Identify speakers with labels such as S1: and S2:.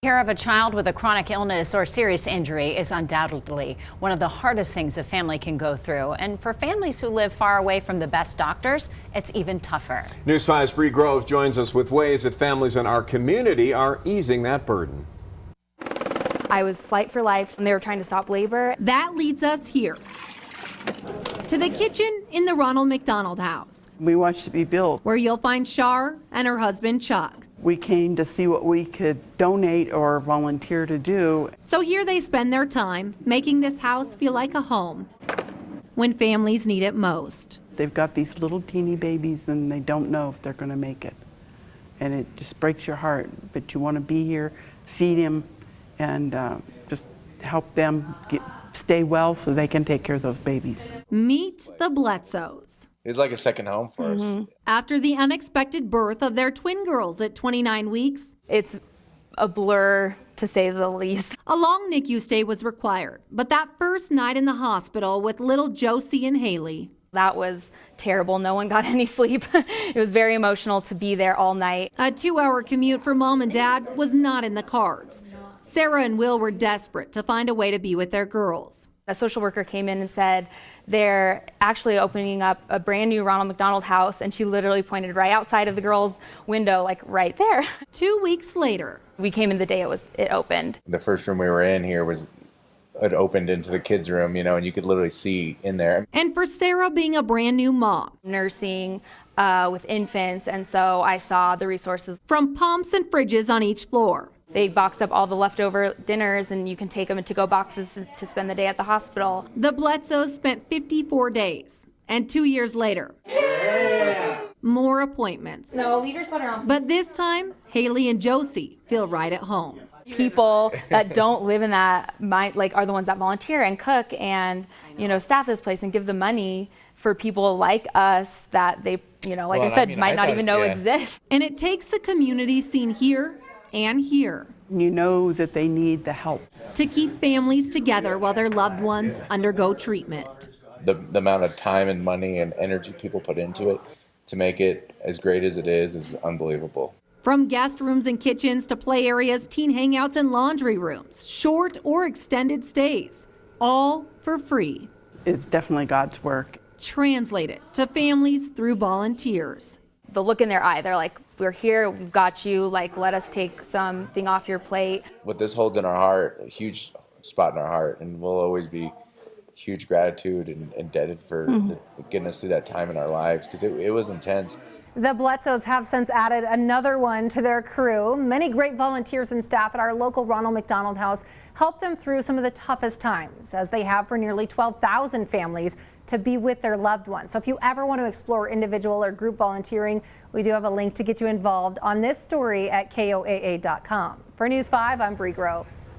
S1: Care of a child with a chronic illness or serious injury is undoubtedly one of the hardest things a family can go through. And for families who live far away from the best doctors, it's even tougher.
S2: News 5's Bree Grove joins us with ways that families in our community are easing that burden.
S3: I was flight for life and they were trying to stop labor.
S4: That leads us here to the kitchen in the Ronald McDonald House.
S5: We watched it be built.
S4: Where you'll find Shar and her husband Chuck.
S5: We came to see what we could donate or volunteer to do.
S4: So here they spend their time making this house feel like a home when families need it most.
S5: They've got these little teeny babies and they don't know if they're going to make it. And it just breaks your heart. But you want to be here, feed them, and just help them stay well so they can take care of those babies.
S4: Meet the Bledsoes.
S6: It's like a second home for us.
S4: After the unexpected birth of their twin girls at 29 weeks,
S3: It's a blur, to say the least.
S4: a long NICU stay was required. But that first night in the hospital with little Josie and Haley.
S3: That was terrible. No one got any sleep. It was very emotional to be there all night.
S4: A 2-hour commute for mom and dad was not in the cards. Sarah and Will were desperate to find a way to be with their girls.
S3: A social worker came in and said they're actually opening up a brand new Ronald McDonald House, and she literally pointed right outside of the girls' window, like right there.
S4: 2 weeks later,
S3: We came in the day it opened.
S6: The first room we were in here it opened into the kids' room, and you could literally see in there.
S4: and for Sarah being a brand new mom,
S3: Nursing with infants, and so I saw the resources.
S4: from pumps and fridges on each floor.
S3: They boxed up all the leftover dinners, and you can take them in to-go boxes to spend the day at the hospital.
S4: The Bledsoes spent 54 days, and 2 years later, more appointments.
S3: No, leave your sweater on.
S4: But this time, Haley and Josie feel right at home.
S3: People that don't live in that are the ones that volunteer and cook and staff this place and give the money for people like us that they I said might not even know exist.
S4: And it takes a community seen here and here
S5: You know that they need the help.
S4: to keep families together while their loved ones undergo treatment.
S6: The amount of time and money and energy people put into it to make it as great as it is unbelievable.
S4: From guest rooms and kitchens to play areas, teen hangouts and laundry rooms, short or extended stays, all for free.
S5: It's definitely God's work.
S4: Translated to families through volunteers.
S3: The look in their eye, they're like, we're here, we've got you, let us take something off your plate.
S6: What this holds in our heart, a huge spot in our heart, and we'll always be huge gratitude and indebted for getting us through that time in our lives, because it was intense.
S7: The Bledsoes have since added another one to their crew. Many great volunteers and staff at our local Ronald McDonald House helped them through some of the toughest times, as they have for nearly 12,000 families to be with their loved ones. So if you ever want to explore individual or group volunteering, we do have a link to get you involved on this story at KOAA.com. For News 5, I'm Bree Groves.